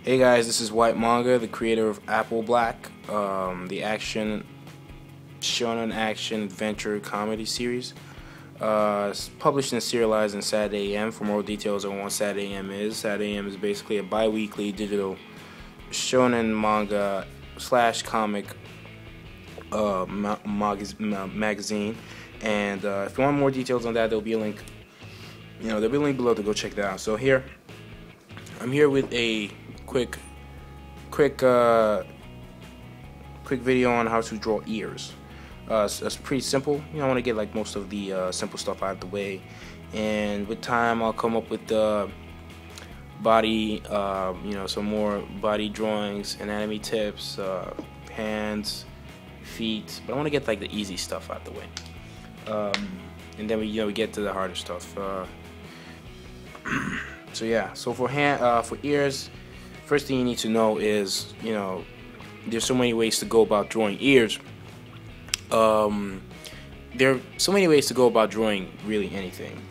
Hey guys, this is WhytManga, the creator of Apple Black, the action shonen action adventure comedy series. It's published and serialized in Saturday AM. For more details on what Saturday AM is, Saturday AM is basically a bi-weekly digital shonen manga / comic magazine. And if you want more details on that, there'll be a link. There'll be a link below to go check that out. So I'm here with a quick video on how to draw ears. It's pretty simple. I want to get like most of the simple stuff out of the way, and with time I'll come up with the body, some more body drawings, anatomy tips, hands, feet. But I want to get like the easy stuff out of the way, and then we get to the harder stuff. So for ears, first thing you need to know is, there's so many ways to go about drawing ears. There are so many ways to go about drawing really anything.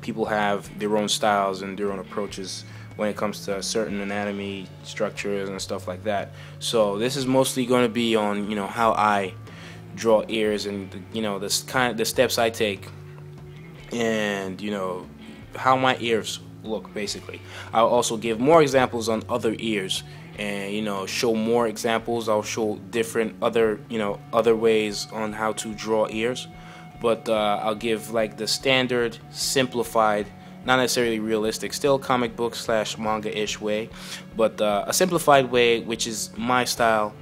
People have their own styles and their own approaches when it comes to certain anatomy structures and stuff like that. So this is mostly going to be on how I draw ears and the steps I take, and how my ears look. Basically, I'll also give more examples on other ears, and show more examples. I'll show different other ways on how to draw ears, but I'll give like the standard simplified, not necessarily realistic, still comic book / manga-ish way, but a simplified way, which is my style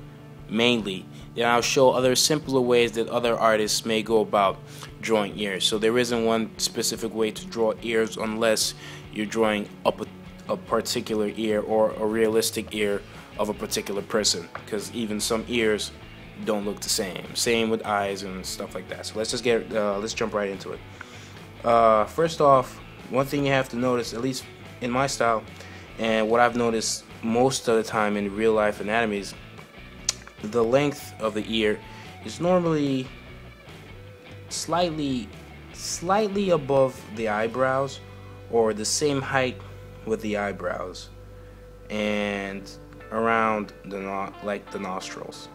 mainly. Then I'll show other simpler ways that other artists may go about drawing ears. So there isn't one specific way to draw ears unless you're drawing up a particular ear or a realistic ear of a particular person, because even some ears don't look the same. Same with eyes and stuff like that. So let's jump right into it. First off, one thing you have to notice, at least in my style, and what I've noticed most of the time in real life anatomies, the length of the ear is normally slightly above the eyebrows, or the same height with the eyebrows, and around the nostrils,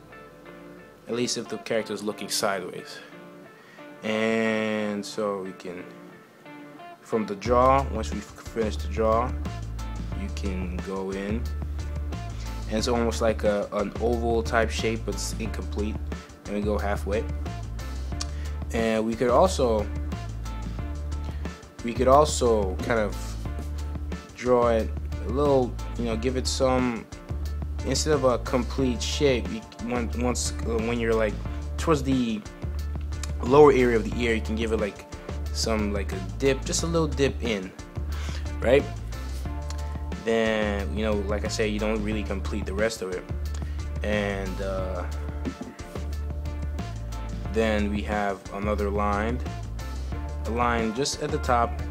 at least if the character is looking sideways. And so we can, from the jaw, once we finish the jaw, you can go in, and it's almost like an oval type shape, but it's incomplete, and we go halfway. And we could also kind of draw it a little, give it some, instead of a complete shape, when you're like towards the lower area of the ear, you can give it like a dip, just a little dip in, right? Then like I said, you don't really complete the rest of it. And then we have another line, a line just at the top.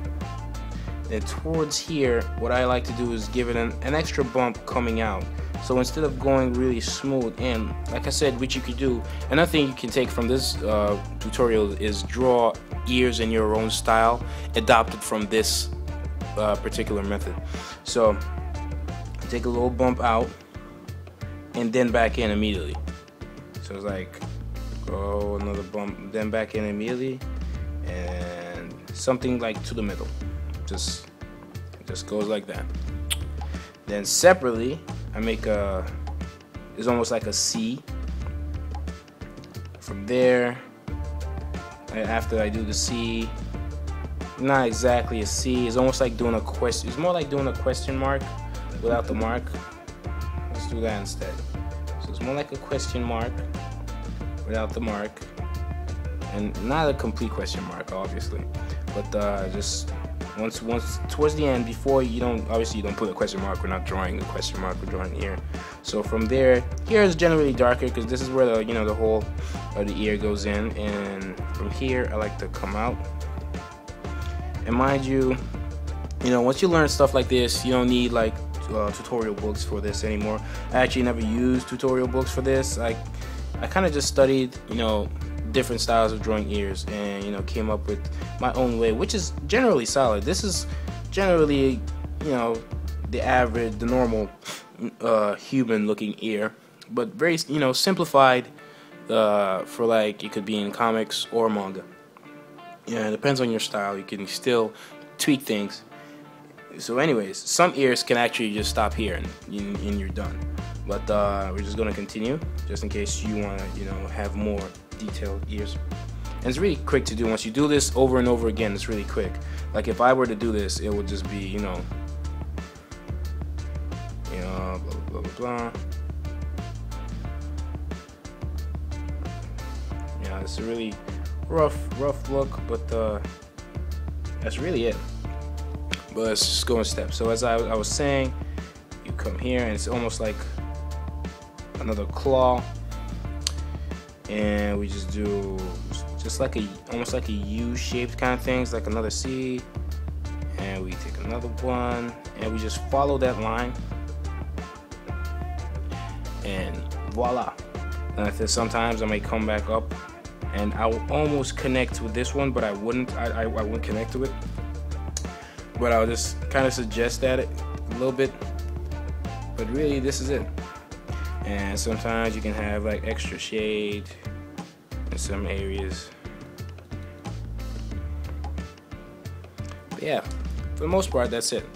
And towards here, what I like to do is give it an extra bump coming out. So instead of going really smooth in, like I said, which you could do, another thing you can take from this tutorial is draw ears in your own style, adopted from this particular method. So take a little bump out and then back in immediately. So it's like, go another bump, then back in immediately, and something like to the middle. It just goes like that. Then separately, I make it's almost like a C. From there, after I do the C, not exactly a C, it's almost like doing a question. It's more like doing a question mark without the mark. Let's do that instead. So it's more like a question mark without the mark, and not a complete question mark, obviously, but just once towards the end, before you don't put a question mark. We're not drawing a question mark, we're drawing an ear. So from there, here is generally darker because this is where the whole of the ear goes in, and from here I like to come out. And mind you, once you learn stuff like this, you don't need like tutorial books for this anymore. I actually never used tutorial books for this. I kind of just studied different styles of drawing ears, and came up with my own way, which is generally solid. This is generally average, the normal human-looking ear, but very, you know, simplified for like it could be in comics or manga. Yeah, it depends on your style. You can still tweak things. So, anyways, some ears can actually just stop here and you're done. But we're just gonna continue, just in case you wanna, you know, have more detailed ears. And it's really quick to do. Once you do this over and over again, it's really quick. Like if I were to do this, it would just be, you know, blah blah blah blah. Yeah, it's a really rough look, but that's really it. But let's just go in steps. So as I was saying, you come here and it's almost like another claw, and we just do just like almost like a U-shaped kind of thing. It's like another C, and we take another one, and we just follow that line, and voila. And if there's sometimes I may come back up, and I will almost connect with this one, but I wouldn't. I wouldn't connect to it, but I'll just kind of suggest at it a little bit. But really, this is it. And sometimes you can have like extra shade in some areas. But yeah, for the most part, that's it.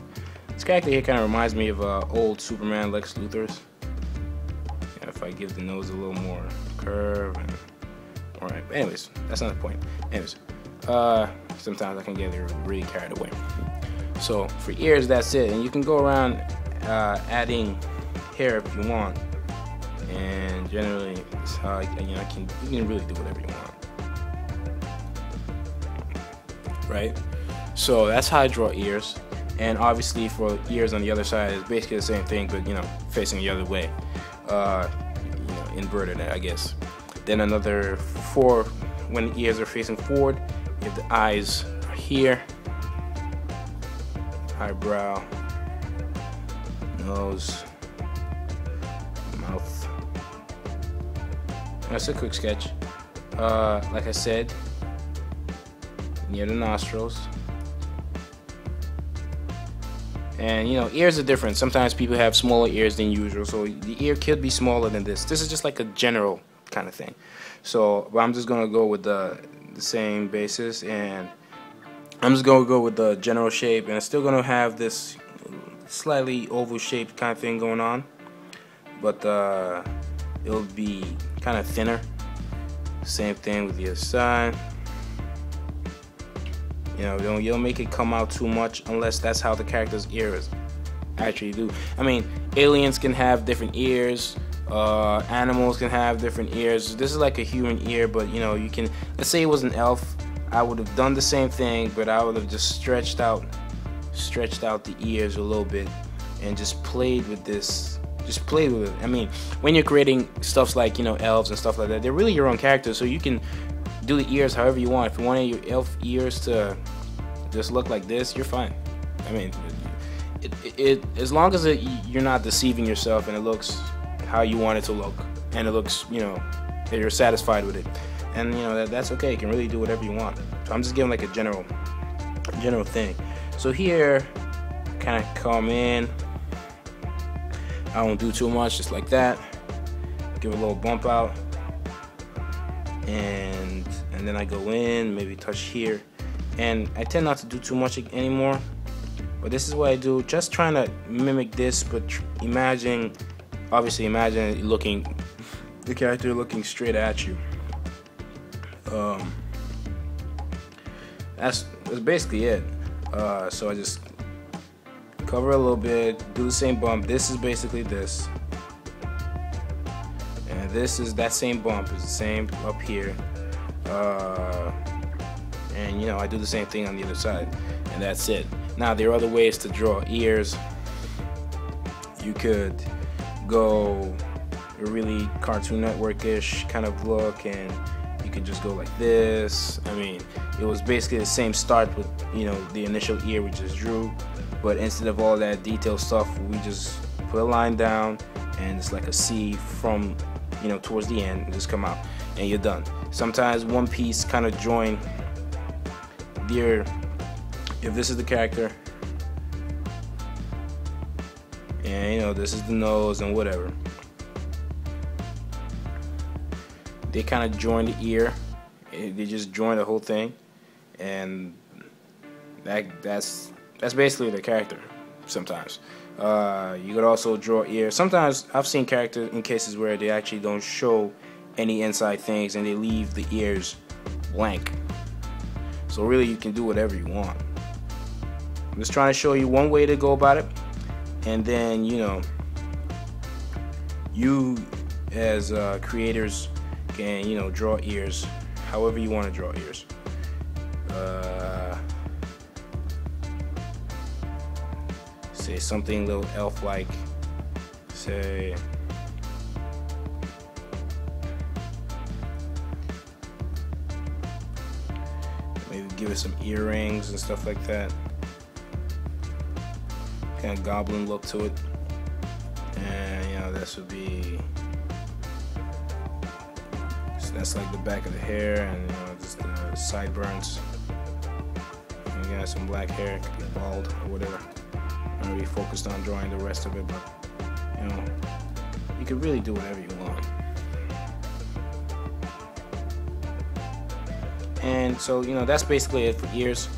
This character here kind of reminds me of old Superman Lex Luthor's. Yeah, if I give the nose a little more curve. Alright, but anyways, that's not the point. Anyways, sometimes I can get really carried away. So for ears, that's it. And you can go around adding hair if you want. And generally, it's how you can really do whatever you want, right? So that's how I draw ears. And obviously, for ears on the other side, it's basically the same thing, but you know, facing the other way, you know, inverted, I guess. Then another 4 when the ears are facing forward. You have the eyes here, eyebrow, nose, mouth. That's a quick sketch. Like I said, near the nostrils. And you know, ears are different. Sometimes people have smaller ears than usual, so the ear could be smaller than this. This is just like a general kind of thing. So, but I'm just gonna go with the same basis, and I'm just gonna go with the general shape, and it's still gonna have this slightly oval shaped kind of thing going on, but it'll be kind of thinner. Same thing with the other side. You know, you don't make it come out too much unless that's how the character's ears actually do. I mean, aliens can have different ears. Animals can have different ears. This is like a human ear, but you know, you can. Let's say it was an elf. I would have done the same thing, but I would have just stretched out the ears a little bit and just played with this. Just play with it. I mean, when you're creating stuffs like, you know, elves and stuff like that, they're really your own characters, so you can do the ears however you want. If you want your elf ears to just look like this, you're fine. I mean, it as long as you're not deceiving yourself and it looks how you want it to look, and it looks, you know, that you're satisfied with it, and you know that's okay. You can really do whatever you want. So I'm just giving like a general thing. So here, kind of come in. I don't do too much, just like that. Give a little bump out, and then I go in, maybe touch here, and I tend not to do too much anymore. But this is what I do, just trying to mimic this, but imagine the character looking straight at you. That's basically it. So I just cover a little bit, do the same bump. This is basically this, and this is that same bump. It's the same up here, and you know, I do the same thing on the other side, and that's it. Now there are other ways to draw ears. You could go a really Cartoon Network-ish kind of look, and you could just go like this. I mean, it was basically the same start with, you know, the initial ear we just drew, but instead of all that detailed stuff, we just put a line down, and it's like a C from, you know, towards the end, and just come out, and you're done. Sometimes one piece kind of join the, if this is the character, and you know, this is the nose and whatever. They kind of join the ear. They just join the whole thing, and that's basically the character. Sometimes you could also draw ears. Sometimes I've seen characters in cases where they actually don't show any inside things and they leave the ears blank. So really, you can do whatever you want. I'm just trying to show you one way to go about it, and then you know, you as creators can, you know, draw ears however you want to draw ears. Say something a little elf-like. Say maybe give it some earrings and stuff like that. Kind of goblin look to it, and you know, this would be. So that's like the back of the hair, and you know, just the sideburns. And you got some black hair, could be bald or whatever. I'm really focused on drawing the rest of it, but you know, you can really do whatever you want. And so, you know, that's basically it for ears.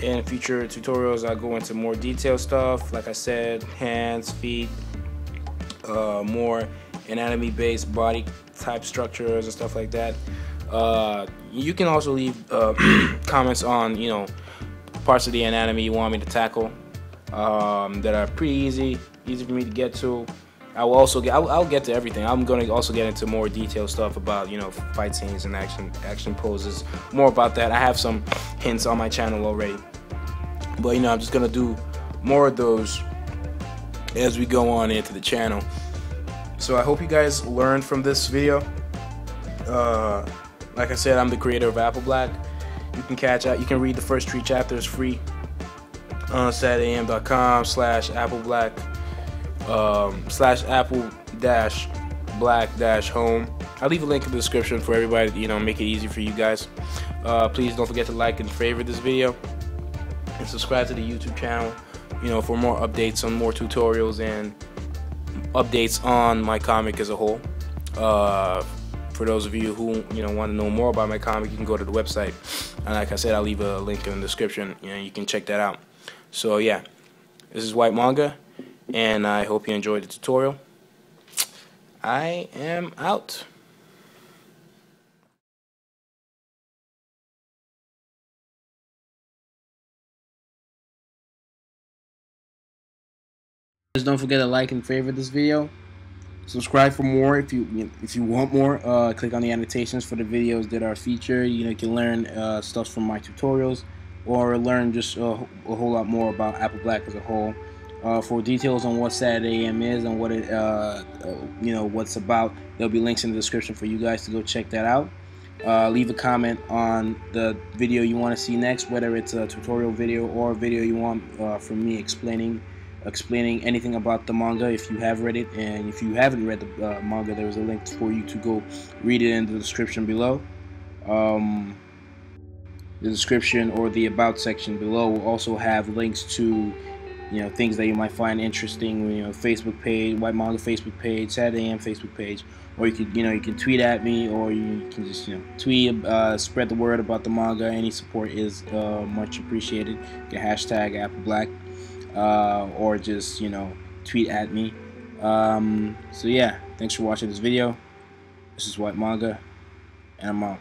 In future tutorials, I'll go into more detailed stuff. Like I said, hands, feet, more anatomy-based body type structures and stuff like that. You can also leave comments on, you know, parts of the anatomy you want me to tackle that are pretty easy for me to get to. I will also I'll get to everything. I'm going to also get into more detailed stuff about, you know, fight scenes and action poses. More about that. I have some hints on my channel already, but you know, I'm just going to do more of those as we go on into the channel. So I hope you guys learned from this video. Like I said, I'm the creator of Apple Black. You can read the first 3 chapters free on saturdaym.com/appleblack /apple-black-home. I'll leave a link in the description for everybody to, you know, make it easy for you guys. Please don't forget to like and favorite this video, and subscribe to the YouTube channel, you know, for more updates on more tutorials and updates on my comic as a whole. For those of you who, you know, want to know more about my comic, you can go to the website, and like I said, I'll leave a link in the description. You know, you can check that out. So yeah, this is WhytManga, and I hope you enjoyed the tutorial. I am out. Just don't forget to like and favorite this video. Subscribe for more if you want more. Click on the annotations for the videos that are featured. You know, you can learn stuff from my tutorials, or learn just a whole lot more about Apple Black as a whole. For details on what Saturday AM is and what it you know, what's about, there'll be links in the description for you guys to go check that out. Leave a comment on the video you want to see next, whether it's a tutorial video or a video you want from me explaining anything about the manga if you have read it. And if you haven't read the manga, there's a link for you to go read it in the description below. The description or the about section below will also have links to, you know, things that you might find interesting. You know, Facebook page, WhytManga Facebook page, Saturday AM Facebook page, or you can tweet at me, or you can just, you know, tweet, spread the word about the manga. Any support is much appreciated. You can hashtag Apple Black, or just, you know, tweet at me. So yeah, thanks for watching this video. This is WhytManga, and I'm out.